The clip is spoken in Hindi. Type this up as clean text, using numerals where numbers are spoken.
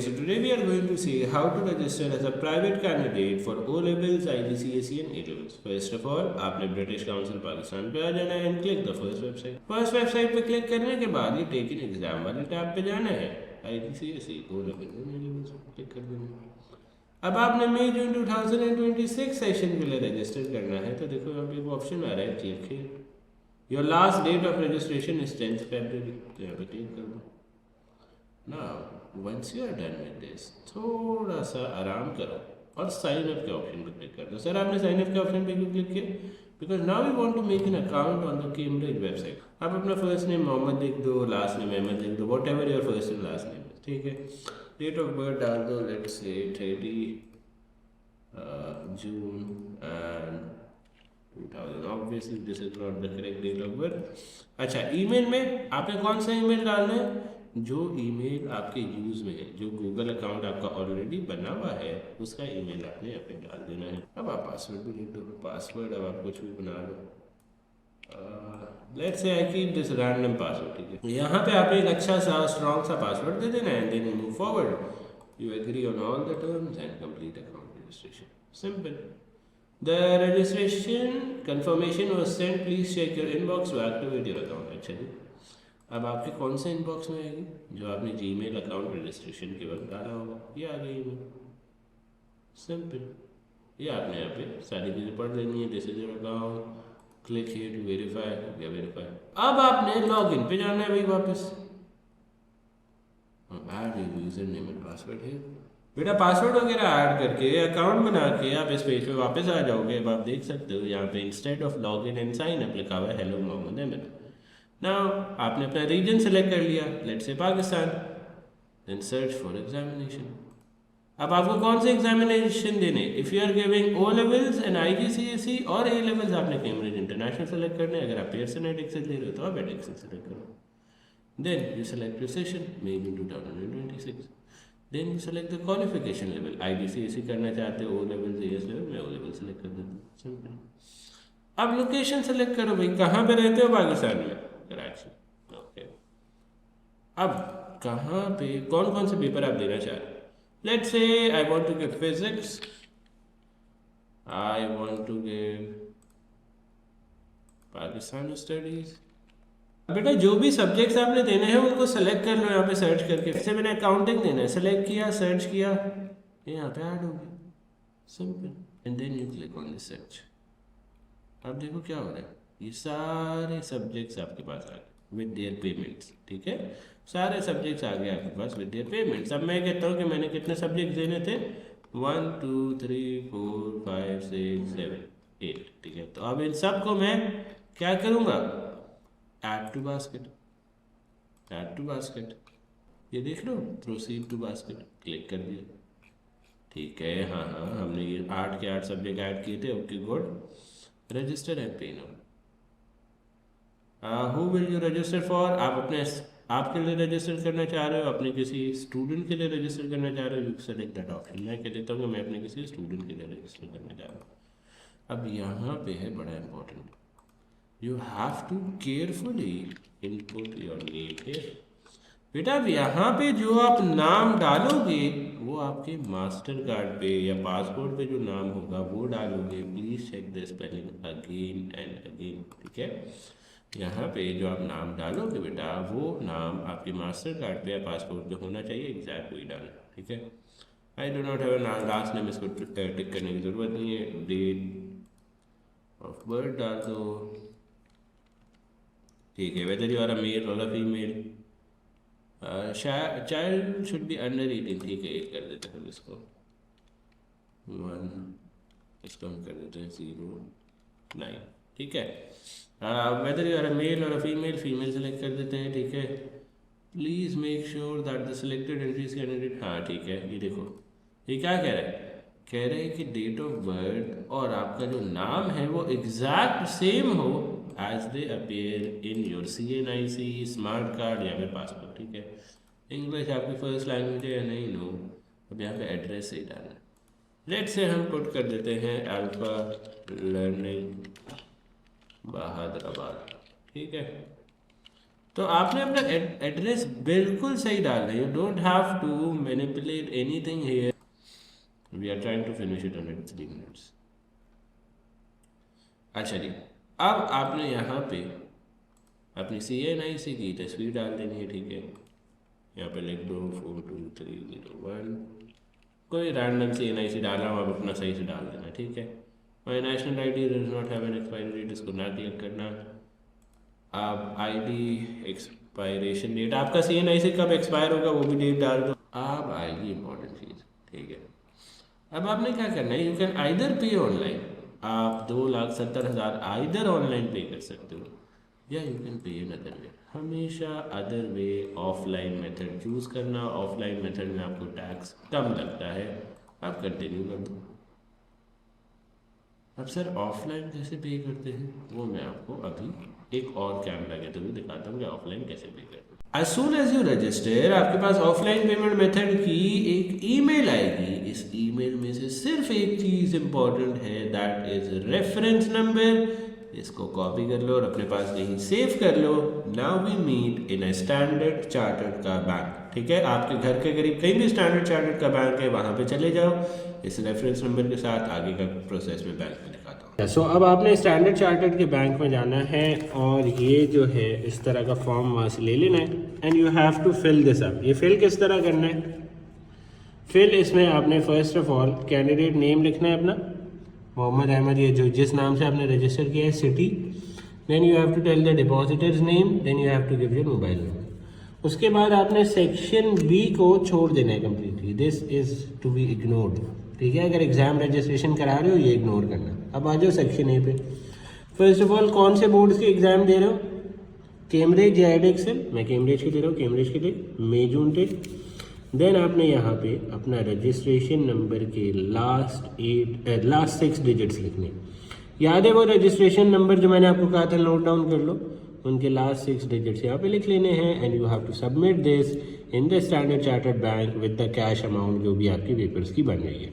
So today we are going to see how to register as a private candidate for O levels, IGCSE and A levels. First of all, आपने ब्रिटिश काउंसिल पाकिस्तान पे आ जाना है and click the first website. First website पे क्लिक करने के बाद ये टेक इन एग्जाम वाले टैब पे जाना है, IGCSE O levels और A levels पे क्लिक कर देना है। अब आपने मई जून 2026 सेशन के लिए रजिस्टर करना है, तो देखो यहाँ पे एक ऑप्शन आ रहा है click here. Your last date of registration is 10th February, तो यहाँ पे क्लिक कर दो। Now, once you are done with this, थोड़ा सा आराम करो और साइन अप के ऑप्शन पर क्लिक कर दो। सर आपने साइन अप के ऑप्शन पे क्यों क्लिक किया? Because now we want to make an account on the Cambridge website. आप अपना फर्स्ट नेम मोहम्मद लिख दो, लास्ट नेम अहमद लिख दो, what ever your first and last name, ठीक है। डेट ऑफ बर्थ डाल दो, let's say 30 June and 2000। Obviously this is not the correct date of birth. अच्छा, ईमेल में आपने कौन सा ईमेल डालना है? जो ईमेल आपके यूज़ में है, जो गूगल अकाउंट आपका ऑलरेडी बना हुआ है, उसका ईमेल आपने यहाँ पे डाल देना है। अब आप पासवर्ड भी लिख दो, पासवर्ड अब आप कुछ भी बना लो, let's say I keep this random password, ठीक है। यहाँ पे आप एक अच्छा सा स्ट्रॉन्ग सा पासवर्ड दे देना है, then move forward. You agree on all the terms and complete account registration, simple. The registration confirmation was sent. Please check your inbox to activate your account. अच्छा जी, अब आपके कौन से इनबॉक्स में आएगी? जो आपने जीमेल अकाउंट रजिस्ट्रेशन के वक्त डाला होगा, ये आ गई ईमेल, सिंपल। ये आपने यहाँ पे सारी चीज़ें पढ़ लेनी है। This is your account, click here to verify, या वेरीफाई। अब आपने लॉगिन पे जाना है भाई वापस, add your user name and password है। बेटा पासवर्ड वगैरह ऐड करके अकाउंट बना के आप इस पेज पे वापस आ जाओगे। अब आप देख सकते हो यहाँ पे instead of login and sign up लिखा हुआ है हेलो मोहम्मद अहमद। नाउ आपने अपना रीजन सेलेक्ट कर लिया, let's say Pakistan, then search for examination. अब आपको कौन से एग्जामिनेशन देने? If you are giving O levels and IGCSE और A लेवल्स, आपने कैम्ब्रिज इंटरनेशनल सेलेक्ट करना है। अगर आप पेयरसन एडिक्स ले रहे हो तो आप एडिक्स सेलेक्ट करो। Then you select your session, may be 2026। Then you select the qualification level, IGCSE करना चाहते हो, O लेवल AS लेवल, मैं O लेवल सेलेक्ट कर देता हूँ, सिंपल। अब लोकेशन सेलेक्ट करो भाई, कहाँ पे रहते हो? पाकिस्तान में, कराची, ओके। अब कहाँ पे कौन कौन से पेपर आप देना चाह रहे हो? Let's say I want to give physics, I want to give Pakistan studies. बेटा जो भी सब्जेक्ट्स आपने देने हैं उनको सेलेक्ट कर लो यहाँ पे सर्च करके। जैसे मैंने अकाउंटिंग देना है, सेलेक्ट किया, सर्च किया, ये यहाँ पे ऐड हो गया, simple. And then you click on this search. अब देखो क्या हो रहा है, ये सारे सब्जेक्ट्स आपके पास आ गए विद देयर पेमेंट्स, ठीक है। सारे सब्जेक्ट्स आ गए आपके पास विद देयर पेमेंट्स। अब मैं कहता हूँ कि मैंने कितने सब्जेक्ट देने थे? 1 2 3 4 5 6 7 8, ठीक है। तो अब इन सब को मैं क्या करूँगा? Add to basket, add to basket, ये देख लो, प्रोसीड टू बास्केट, क्लिक कर दिया, ठीक है। हाँ हाँ, हमने ये 8 के 8 सब्जेक्ट ऐड किए थे, ओके गुड। रजिस्टर एंड पे now. Who will you register for? आप अपने आपके लिए रजिस्टर करना चाह रहे हो, अपने किसी स्टूडेंट के लिए रजिस्टर करना चाह रहे हो, यू सेलेक्ट दैट ऑप्शन। मैं कह देता हूँ कि मैं अपने किसी स्टूडेंट के लिए रजिस्टर करना चाह रहा हूँ। अब यहाँ पे है बड़ा important, you have to carefully input your name here. बेटा अब यहाँ पे जो आप नाम डालोगे वो आपके मास्टर कार्ड पे या पासपोर्ट पे जो नाम होगा वो डालोगे। Please check the spelling again and again, ठीक है। यहाँ पे जो आप नाम डालोगे बेटा, वो नाम आपके मास्टर कार्ड पे या पासपोर्ट पे होना चाहिए, एग्जैक्ट वही डालना, ठीक है। I do not have a last name, इसको टिक करने की ज़रूरत नहीं है। डेट ऑफ बर्थ डाल दो, ठीक है। Whether you are a male और a female, child should be under 18, ठीक है। 8 कर देते हैं इसको, 1, इसको हम कर देते हैं 0 9, ठीक है। Whether you are a male और अ फीमेल, फीमेल सेलेक्ट कर देते हैं, ठीक है। Please make sure that the selected entries candidate, हाँ ठीक है। ये देखो ये क्या कह रहा है? कह रहे हैं कि डेट ऑफ बर्थ और आपका जो नाम है वो एग्जैक्ट सेम हो as they appear in your CNIC, smart card या फिर पासपोर्ट, ठीक है। इंग्लिश आपकी फर्स्ट लैंग्वेज है या नहीं, नो। अब यहाँ पे एड्रेस सही डालना है। लेट से हम पुट कर देते हैं अल्फा लर्निंग बहादुराबाद, ठीक है। तो आपने अपना एड्रेस बिल्कुल सही डालना है। You don't have to manipulate anything here. We are trying to finish it under 3 minutes. अच्छा जी, अब आपने यहाँ पे अपनी CNIC की तस्वीर डाल देनी है, ठीक है। यहाँ पे लिख दो 42301, कोई रैंडम CNIC डाला हूँ, आप अपना सही से डाल देना, ठीक है। My national ID does not have an expiry date, इसको ना क्लिक करना। आप ID एक्सपायरेशन डेट, आपका CNIC कब एक्सपायर होगा वो भी डेट डाल दो। अब आएगी इंपॉर्टेंट चीज़, ठीक है। अब आपने क्या करना है, यू कैन आइदर पे ऑनलाइन, आप 2,70,000 आइदर ऑनलाइन पे कर सकते हो, या you can pay in other way. हमेशा other way offline method choose करना। ऑफलाइन मेथड में आपको टैक्स कम लगता है, आप कंटिन्यू कर दो। अब सर ऑफलाइन कैसे पे करते हैं, वो मैं आपको अभी एक और कैमरा के थ्रू दिखाता हूँ कि ऑफलाइन कैसे पे करते हैं। As soon as you register, आपके पास ऑफलाइन पेमेंट मेथड की एक ईमेल आएगी। इस ईमेल में से सिर्फ एक चीज़ इंपॉर्टेंट है, दैट इज रेफरेंस नंबर। इसको कॉपी कर लो और अपने पास कहीं सेव कर लो। Now we meet in a standard chartered का बैंक, ठीक है। आपके घर के करीब कहीं भी स्टैंडर्ड चार्टर्ड का बैंक है, वहाँ पे चले जाओ। इस रेफरेंस नंबर के साथ आगे का प्रोसेस में बैंक में दिखाता हूँ। सो अब आपने स्टैंडर्ड चार्टर्ड के बैंक में जाना है और ये जो है इस तरह का फॉर्म वहाँ से ले लेना है, and you have to fill this up. ये फिल किस तरह करना है, फिल इसमें आपने first of all candidate name लिखना है अपना, मोहम्मद अहमद, ये जो जिस नाम से आपने रजिस्टर किया है, city. Then you have to tell the depositor's name, then you have to give your mobile number. उसके बाद आपने सेक्शन बी को छोड़ देना है completely, this is to be ignored, ठीक है। अगर एग्जाम रजिस्ट्रेशन करा रहे हो ये इग्नोर करना। अब आ जाओ सेक्शन ए पे। फर्स्ट ऑफ ऑल कौन से बोर्ड्स के एग्जाम दे रहे हो, कैम्ब्रिज या एडेक्सल, मैं कैम्ब्रिज के दे रहा हूँ, कैम्ब्रिज के लिए मई जून टेक। देन आपने यहाँ पे अपना रजिस्ट्रेशन नंबर के लास्ट 6 डिजिट्स लिखने। याद है वो रजिस्ट्रेशन नंबर जो मैंने आपको कहा था नोट डाउन कर लो, उनके लास्ट 6 डिजिट्स यहाँ पे लिख लेने हैं। And you have to submit this in the Standard Chartered bank with the cash amount जो भी आपकी पेपर्स की बन रही है।